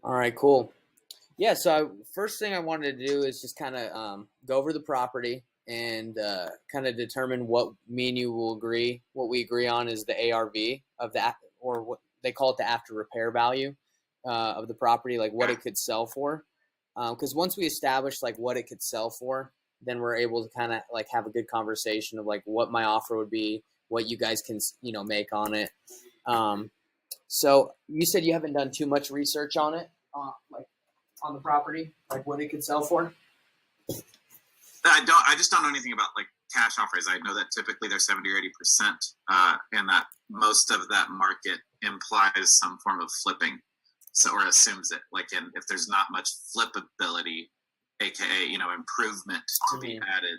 All right, cool. Yeah, so first thing I wanted to do is just kind of go over the property and kind of determine what me and you will agree. What we agree on is the ARV of that, or what they call it, the after repair value of the property, like what Okay. it could sell for. Because once we establish like what it could sell for, then we're able to kind of like have a good conversation of like what my offer would be, what you guys can make on it. Um, so you said you haven't done too much research on it, like on the property, like what it could sell for. I just don't know anything about like cash offers. I know that typically they're 70 or 80%, and that most of that market implies some form of flipping, so or assumes it. Like, if there's not much flippability, aka improvement to be Mm-hmm. added,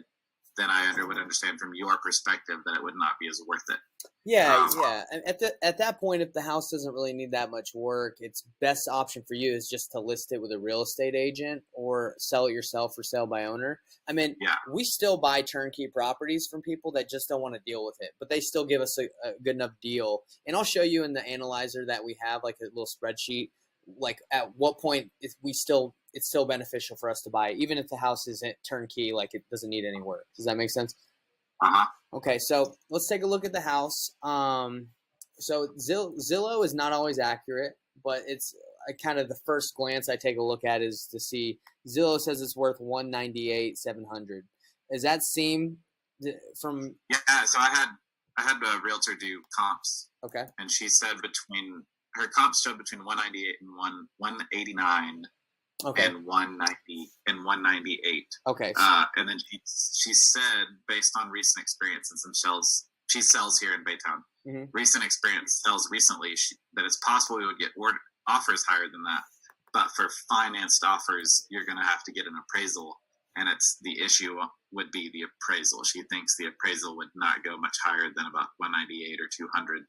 then I would understand from your perspective that it would not be as worth it. Yeah, Um, yeah. And at that point, if the house doesn't really need that much work, its best option for you is just to list it with a real estate agent or sell it yourself for sale by owner. I mean, yeah, we still buy turnkey properties from people that just don't want to deal with it, but they still give us a good enough deal. And I'll show you in the analyzer that we have, like a little spreadsheet, like at what point it's still beneficial for us to buy it, even if the house isn't turnkey, like it doesn't need any work. Does that make sense? uh-huh. Okay, so let's take a look at the house. So Zillow is not always accurate, but it's kind of the first glance I take a look at is to see Zillow says it's worth 198,700. Does that seem from Yeah. So I had a realtor do comps, okay? and she said between her comps showed between 198 and 189 Okay, and 190 and 198. okay, And then she said, based on recent experience and some shells, she sells here in Baytown. hmm Recent experience sells recently, that it's possible we would get offers higher than that. But for financed offers, you're going to have to get an appraisal, and it's the issue would be the appraisal. She thinks the appraisal would not go much higher than about 198 or 200.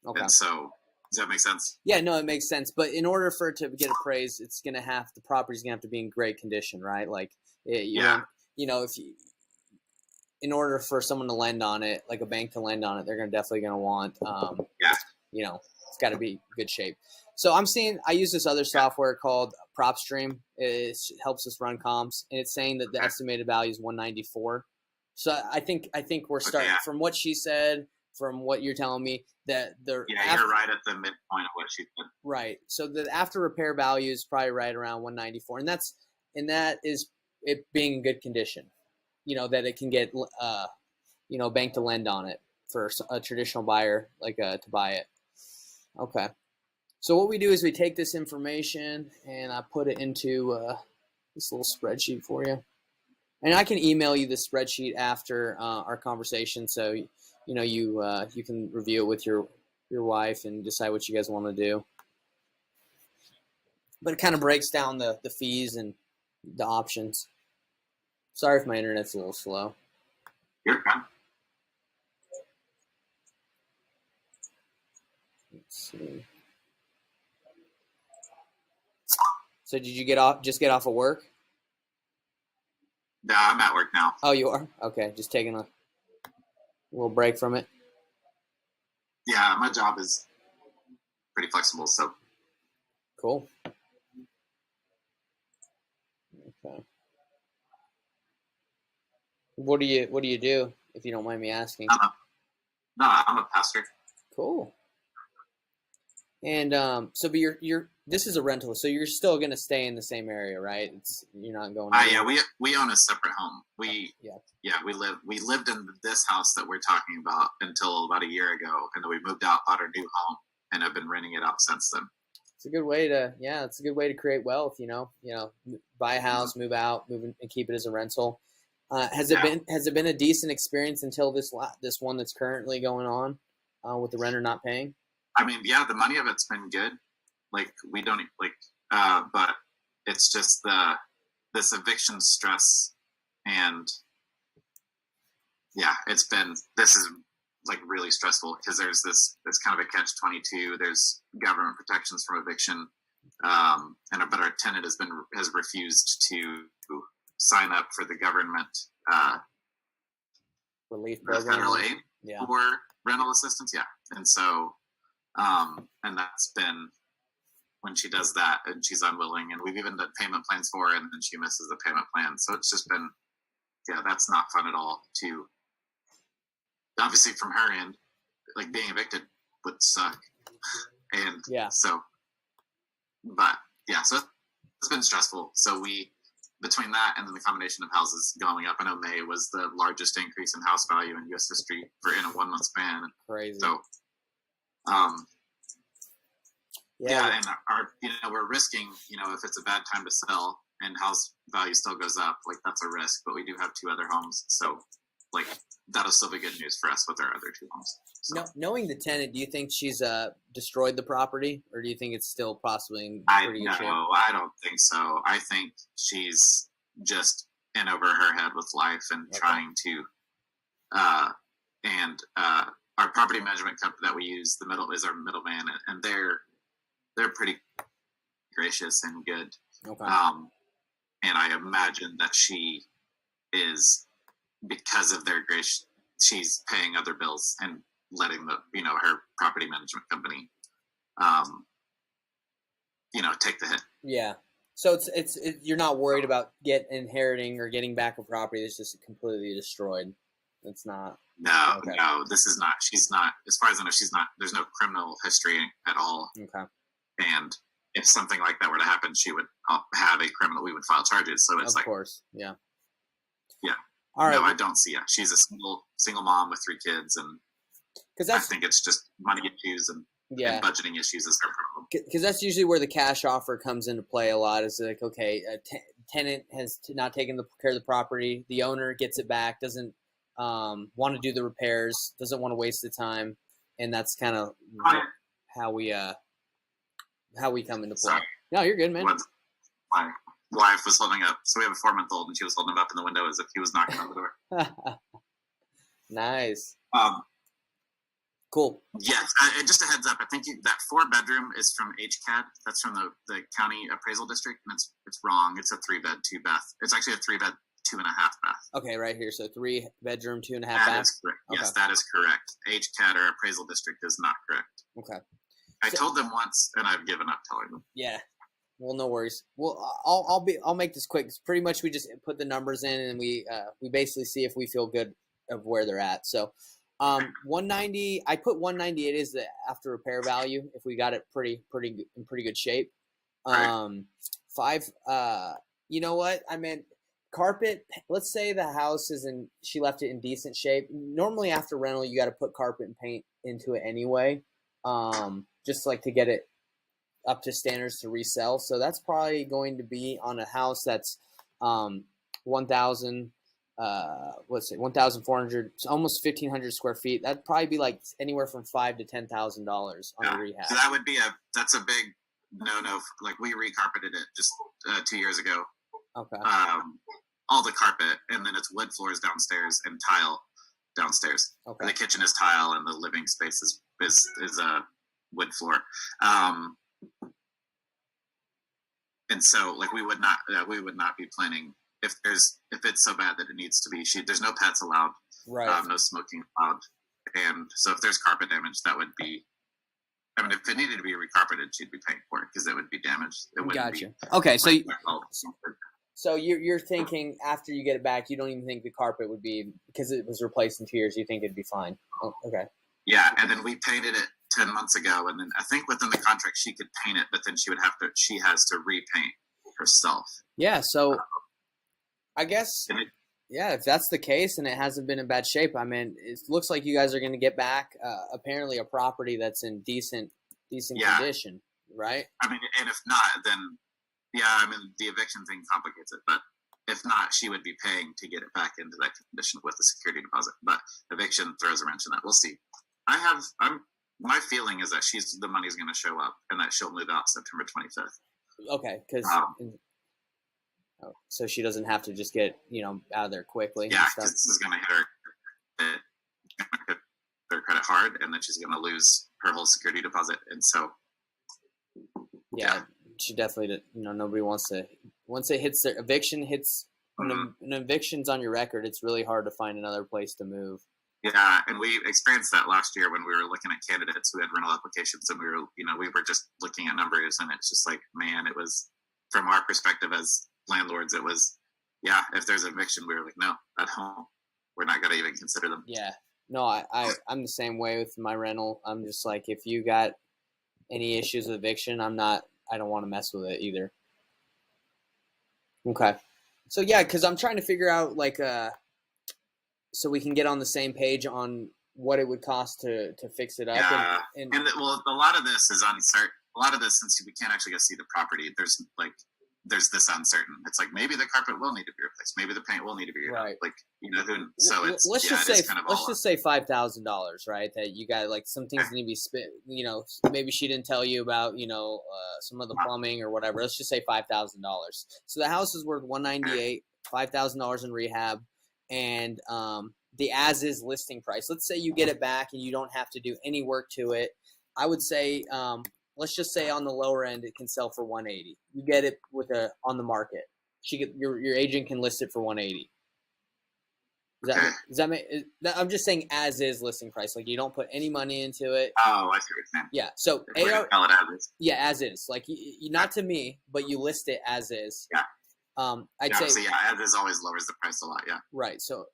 okay. And so, does that make sense? Yeah, no, it makes sense. But in order for it to get appraised, the property's gonna have to be in great condition, right? Like you Yeah, want, if you in order for someone to lend on it, like a bank to lend on it, they're definitely going to want, yeah, it's got to be good shape. So I use this other yeah. software called PropStream. It helps us run comps, and it's saying that the Okay, estimated value is 194. So I think we're okay, starting yeah, from what she said, from what you're telling me that yeah. You're right at the midpoint of what she said. right. So the after repair value is probably right around 194, and that is it being in good condition. That it can get bank to lend on it for a traditional buyer to buy it. Okay. So what we do is we take this information and I put it into this little spreadsheet for you, and I can email you the spreadsheet after our conversation, so you can review it with your wife and decide what you guys want to do. But it kind of breaks down the fees and the options. Sorry if my internet's a little slow. You're fine. Let's see. So did you get off of work? Yeah, I'm at work now. Oh, you are? Okay, just taking a little break from it. Yeah, my job is pretty flexible, so Cool. Okay. What do you do, if you don't mind me asking? I'm a, no, I'm a pastor. Cool. And so but you're this is a rental, so you're still gonna stay in the same area, right? You're not going Yeah, anywhere. we own a separate home. Yeah. We lived in this house that we're talking about until about a year ago, and then we moved out, bought our new home, and have been renting it out since then. It's a good way to create wealth, buy a house, move out, and keep it as a rental. Yeah, Has it been a decent experience until this one that's currently going on with the renter not paying? I mean, yeah, the money of it's been good. Like we don't like, but it's just this eviction stress, and yeah, this is like really stressful because there's this kind of a catch-22. There's government protections from eviction, but our tenant has refused to sign up for the government Relief the federal program. aid Yeah. for rental assistance. Yeah, and so and that's been when she does that and she's unwilling. And we've even done payment plans for her, and then she misses the payment plan. So it's just been, that's not fun at all. To obviously from her end, like being evicted would suck. And so, but so it's been stressful. So between that and then the combination of houses going up, I know May was the largest increase in house value in U.S. history in a 1 month span. Crazy. So, and we're risking, if it's a bad time to sell and house value still goes up, like that's a risk. But we do have 2 other homes, so like that'll still be good news for us with our other 2 homes. So. No, knowing the tenant, do you think she's destroyed the property, or do you think it's still possibly in pretty good shape? No, I don't think so. I think she's just in over her head with life and trying to, our property management company that we use, is our middleman, and they're pretty gracious and good. Okay. And I imagine that she is, because of their grace, she's paying other bills and letting her property management company, take the hit. Yeah. So it's you're not worried about inheriting or getting back a property that's just completely destroyed. It's not. No, this is not. She's not. As far as I know, she's not. There's no criminal history at all. Okay. And if something like that were to happen, she would have a criminal. We would file charges. So it's of course, yeah. Yeah. All right. No, I don't see it. She's a single mom with 3 kids, and I think it's just money issues and budgeting issues is her problem. Because that's usually where the cash offer comes into play a lot. Is like, okay, a tenant has not taken care of the property. The owner gets it back, doesn't want to do the repairs, doesn't want to waste the time, and that's kind of how we come into play. Sorry. No, you're good, man. My wife was holding up. So we have a 4-month-old, and she was holding him up in the window as if he was knocking on the door. Nice. Cool. Yes, and just a heads up. I think that 4-bedroom is from HCAD. That's from the county appraisal district, and it's wrong. It's a 3-bed, 2-bath. It's actually a 3-bed, 2.5-bath. Okay, right here. So 3-bedroom, 2.5 bath. That is correct. Okay. Yes, that is correct. HCAD or appraisal district is not correct. Okay. I told them once, and I've given up telling them. Yeah. Well, no worries. Well, I'll make this quick. It's pretty much we just put the numbers in, and we basically see if we feel good of where they're at. So, 190. I put 198 is the after repair value if we got it in pretty good shape. Right. 5. You know what? I meant carpet. Let's say the house she left it in decent shape. Normally after rental, you got to put carpet and paint into it anyway. Just like to get it up to standards to resell. So that's probably going to be on a house that's 1,400, almost 1,500 square feet. That'd probably be like anywhere from $5,000 to $10,000 on a rehab. So that's a big no. Like we recarpeted it just 2 years ago. Okay. All the carpet, and then it's wood floors downstairs and tile downstairs. Okay. The kitchen is tile, and the living space is a wood floor. And so, like, we would not be planning if it's so bad that it needs to be. There's no pets allowed, right? No smoking allowed, and so if there's carpet damage, that would be. I mean, if it needed to be recarpeted, she'd be paying for it because it would be damaged. It wouldn't gotcha. Be, okay, so you're thinking after you get it back, you don't even think the carpet would be because it was replaced in 2 years. You think it'd be fine. Oh, okay. Yeah, and then we painted it 10 months ago, and then I think within the contract she could paint it, but then she has to repaint herself. Yeah, so I guess if that's the case and it hasn't been in bad shape, I mean, it looks like you guys are going to get back apparently a property that's in decent condition, right? I mean, and if not, then I mean, the eviction thing complicates it, but if not, she would be paying to get it back into that condition with the security deposit. But eviction throws a wrench in that. We'll see. My feeling is that the money's going to show up and that she'll move out September 25th. Okay, because so she doesn't have to just get out of there quickly. Yeah, because this is going to hit her credit hard, and then she's going to lose her whole security deposit. And so, yeah. She definitely, nobody wants to. Once it hits their eviction hits, when an eviction's on your record, it's really hard to find another place to move. Yeah, and we experienced that last year when we were looking at candidates who had rental applications, and we were just looking at numbers, and it's just like, man, it was, from our perspective as landlords, it was, yeah, if there's eviction, we were like, no, at home, we're not going to even consider them. Yeah. No, I'm the same way with my rental. I'm just like, if you got any issues with eviction, I don't want to mess with it either. Okay. So yeah, because I'm trying to figure out like so we can get on the same page on what it would cost to fix it up. Yeah, and well, a lot of this is uncertain. A lot of this, since we can't actually go see the property, there's this uncertain. It's like maybe the carpet will need to be replaced, maybe the paint will need to be replaced. Like so it's let's just say kind of let's just say $5,000, right? That you got like some things need to be spent. Maybe she didn't tell you about some of the plumbing or whatever. Let's just say $5,000. So the house is worth $198, $5,000 in rehab, and the as-is listing price. Let's say you get it back and you don't have to do any work to it. I would say, let's just say on the lower end, it can sell for $180. You get it on the market. Your agent can list it for $180. Does that make? I'm just saying as-is listing price. Like you don't put any money into it. Oh, I see what you're saying. Yeah. So sell it as is. Yeah, as is. Like not to me, but you list it as is. Yeah. I'd say as is always lowers the price a lot. Yeah. Right. So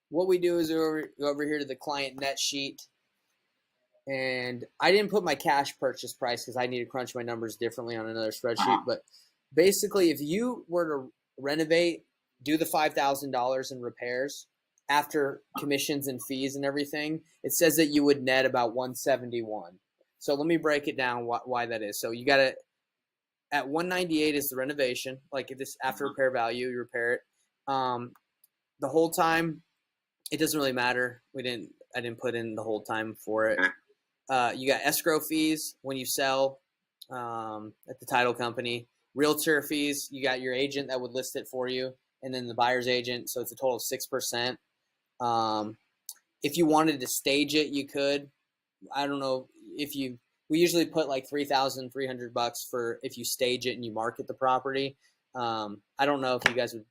what we do is go over here to the client net sheet, and I didn't put my cash purchase price because I need to crunch my numbers differently on another spreadsheet. But basically, if you were to renovate, do the $5,000 in repairs after commissions and fees and everything, it says that you would net about $171. So let me break it down why that is. So you got to, at $198 is the renovation. Like if this after repair value, you repair it. The whole time, it doesn't really matter. I didn't put in the whole time for it. You got escrow fees when you sell at the title company, realtor fees. You got your agent that would list it for you, and then the buyer's agent. So it's a total of 6%. If you wanted to stage it, you could. I don't know we usually put like $3,300 for if you stage it and you market the property. I don't know if you guys would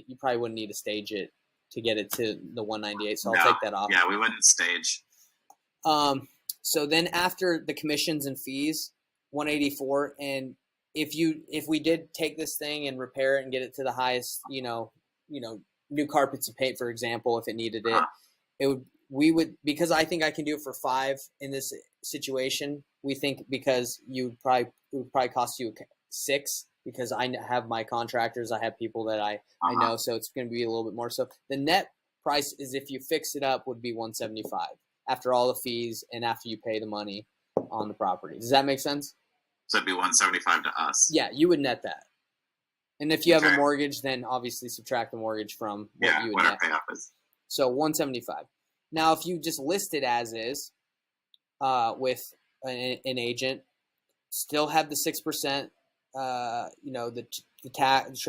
you probably wouldn't need to stage it to get it to the 198. So I'll take that off. Yeah, we wouldn't stage. So then after the commissions and fees, 184. And if we did take this thing and repair it and get it to the highest, new carpets and paint, for example, if it needed it, because I think I can do it for $5 in this situation. We think because it would probably cost you $6 because I have my contractors, I have people that I know, so it's going to be a little bit more. So the net price is, if you fix it up, would be $175 after all the fees and after you pay the money on the property. Does that make sense? So it'd be $175 to us. Yeah, you would net that. And if you have a mortgage, then obviously subtract the mortgage from what you would net. Payoff is. So $175. Now, if you just list it as is with an agent, still have the 6%. The tax.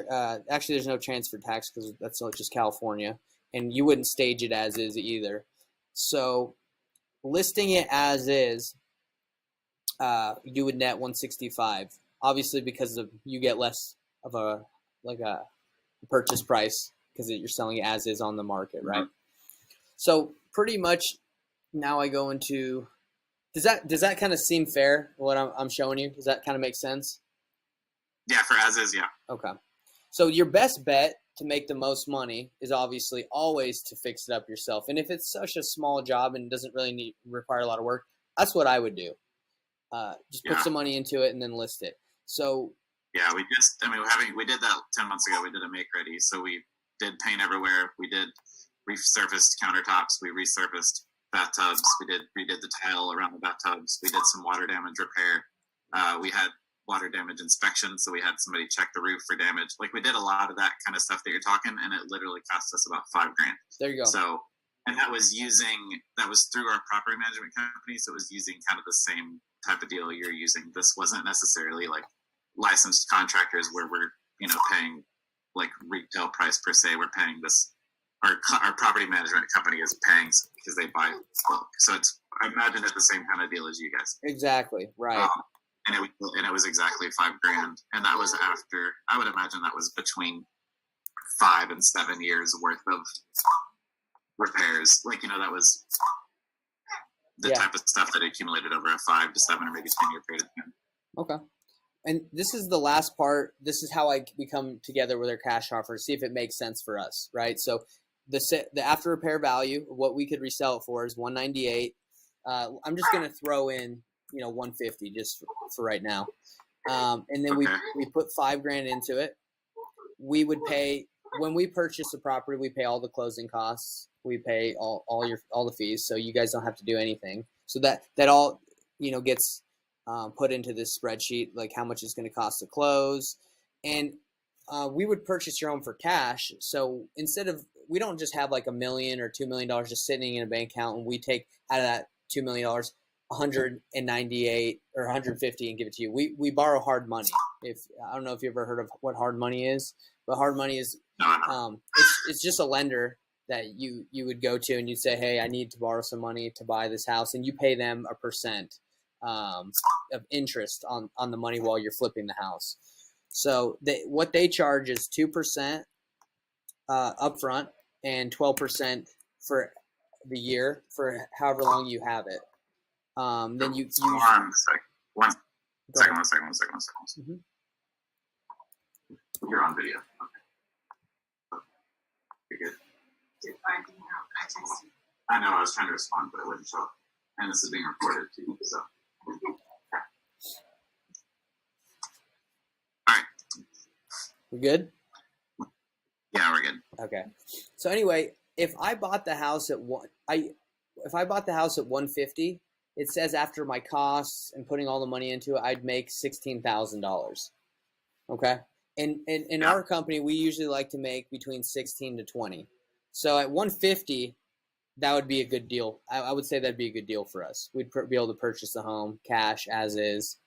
Actually, there's no transfer tax because that's just California, and you wouldn't stage it as is either. So, listing it as is, you would net $165. Obviously, because you get less of a purchase price because you're selling it as is on the market, right? So pretty much now I go into. Does that kind of seem fair? What I'm showing you, does that kind of make sense? Yeah, for as is, yeah. Okay. So your best bet to make the most money is obviously always to fix it up yourself. And if it's such a small job and doesn't really require a lot of work, that's what I would do. Just put some money into it and then list it. So yeah, we did that 10 months ago. We did a make ready. So we did paint everywhere. We did resurfaced countertops. We resurfaced bathtubs. We redid the tile around the bathtubs. We did some water damage repair. We had water damage inspection, so we had somebody check the roof for damage. Like, we did a lot of that kind of stuff that you're talking, and it literally cost us about $5,000. There you go. So, and that was through our property management company, so it was using kind of the same type of deal you're using. This wasn't necessarily like licensed contractors where we're paying like retail price per se. We're paying this. Our property management company is paying because they buy bulk. So I imagine it's the same kind of deal as you guys. Exactly, right. And it was exactly $5,000, and that was after. I would imagine that was between 5 and 7 years worth of repairs. Like, that was the type of stuff that accumulated over a 5 to 7 or maybe 10-year period of time. Okay. And this is the last part. This is how we come together with our cash offer, see if it makes sense for us, right? So the after repair value, what we could resell it for is 198. I'm just going to throw in, 150 just for right now. And then we put $5,000 into it. We would pay, when we purchase the property, we pay all the closing costs. We pay all the fees. So you guys don't have to do anything. So that all, gets put into this spreadsheet, like how much it's going to cost to close. And we would purchase your home for cash. So we don't just have like $1 million or $2 million just sitting in a bank account, and we take out of that $2 million, 198 or 150 and give it to you. We borrow hard money. I don't know if you ever heard of what hard money is, but hard money is, it's just a lender that you would go to and you'd say, hey, I need to borrow some money to buy this house. And you pay them a percent of interest on the money while you're flipping the house. So what they charge is 2% upfront and 12% for the year for however long you have it. Then you One second. Mm-hmm. You're on video. Okay. You're good. I texted you. I know. I was trying to respond, but it wouldn't show up. And this is being recorded too. So. All right. We good? Yeah, we're good. Okay. So anyway, if I bought the house at 150, it says after my costs and putting all the money into it, I'd make $16,000. Okay. And in our company, we usually like to make between 16 to 20. So at 150, that would be a good deal. I would say that'd be a good deal for us. We'd be able to purchase the home cash as is.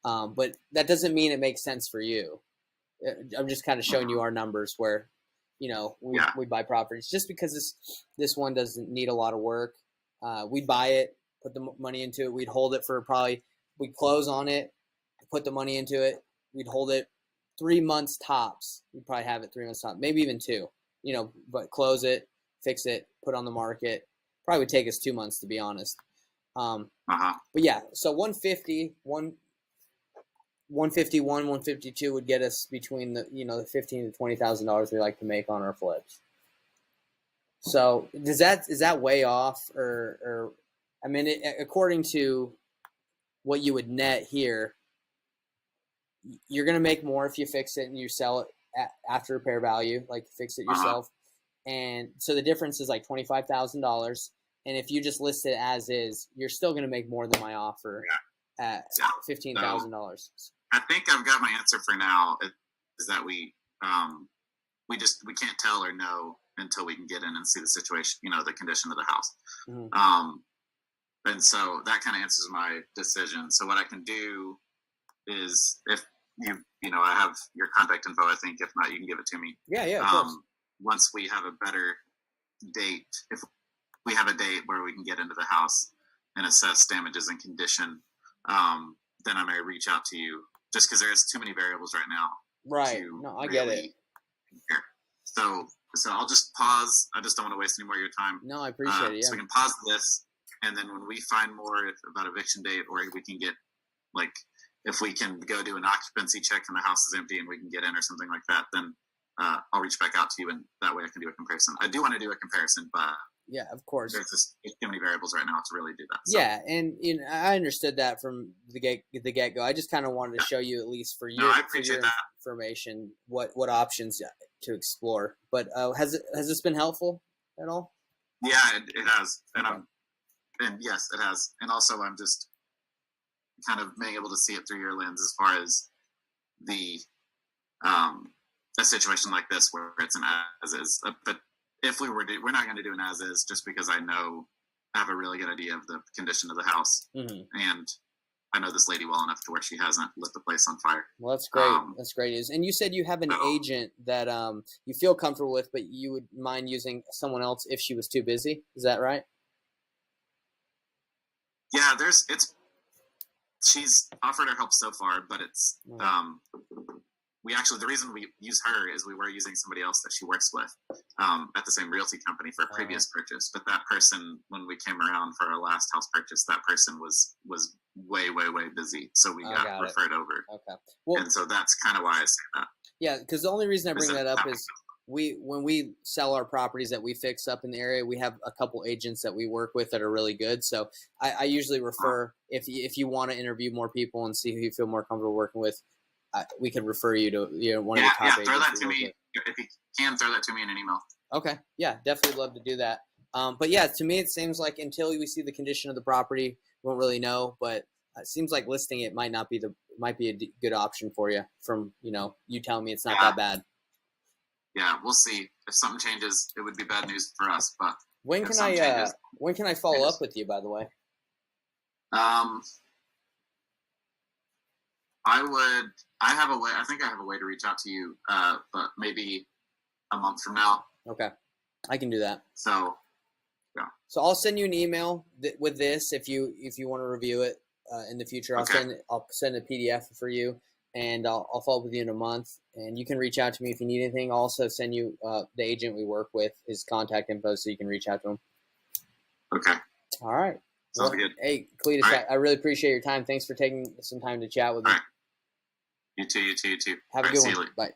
But that doesn't mean it makes sense for you. I'm just kind of showing you our numbers where, we buy properties just because this one doesn't need a lot of work. We'd buy it, put the money into it. We'd hold it for we'd close on it, put the money into it. We'd hold it 3 months tops. We'd probably have it 3 months tops, maybe even 2, but close it, fix it, put on the market. Probably would take us 2 months, to be honest. But yeah, so 150, 151, 152 would get us between the $15,000 to $20,000 we like to make on our flips. So is that way off, or I mean, according to what you would net here, you're going to make more if you fix it and you sell it after repair value, like fix it yourself. And so the difference is like $25,000. And if you just list it as is, you're still going to make more than my offer at $15,000. I think I've got my answer for now. Is that we can't tell or know until we can get in and see the situation, the condition of the house. Mm-hmm. And so that kind of answers my decision. So what I can do is, if I have your contact info, I think. If not, you can give it to me. Yeah, of course. Once we have a better date, if we have a date where we can get into the house and assess damages and condition, then I may reach out to you, just because there's too many variables right now. Right. No, I get it. Compare. So I'll just pause. I just don't want to waste any more of your time. No, I appreciate it. Yeah. So we can pause this, and then when we find more about eviction date, or we can get, like, if we can go do an occupancy check and the house is empty and we can get in or something like that, then I'll reach back out to you, and that way I can do a comparison. I do want to do a comparison, but yeah, of course. There's too many variables right now to really do that. So. Yeah, and I understood that from the get go. I just kind of wanted to show you, at least for your information, what options to explore. But has this been helpful at all? Yeah, it has, and and yes, it has, and also I'm just kind of being able to see it through your lens as far as the a situation like this where it's an as is, but. If we're not going to do an as is, just because I have a really good idea of the condition of the house, mm-hmm. and I know this lady well enough to where she hasn't lit the place on fire. Well, that's great. That's great news. And you said you have an agent that you feel comfortable with, but you would mind using someone else if she was too busy. Is that right? Yeah, she's offered her help so far, but it's the reason we use her is we were using somebody else that she works with at the same realty company for a previous purchase. But that person, when we came around for our last house purchase, that person was way busy, so we got referred over. Okay. Well, and so that's kind of why I say that. Yeah, because the only reason I bring that up is when we sell our properties that we fix up in the area, we have a couple agents that we work with that are really good. So I usually refer, if you want to interview more people and see who you feel more comfortable working with, we could refer you to one of the top agents. Throw that to me. If you can, throw that to me in an email. Okay. Yeah, definitely love to do that. But yeah, to me, it seems like until we see the condition of the property, we won't really know. But it seems like listing it might be a good option for you. From you telling me it's not that bad. Yeah, we'll see. If something changes, it would be bad news for us. But when can I follow up with you? By the way. I have a way. I think I have a way to reach out to you, but maybe a month from now. Okay, I can do that. So, yeah. So I'll send you an email with this if you want to review it in the future. I'll send a PDF for you, and I'll follow up with you in a month. And you can reach out to me if you need anything. I'll also send you the agent we work with, his contact info, so you can reach out to him. Okay. All right. Sounds good. Hey, Cletus, right. I really appreciate your time. Thanks for taking some time to chat with me. All right. You too. Have a good one. Bye.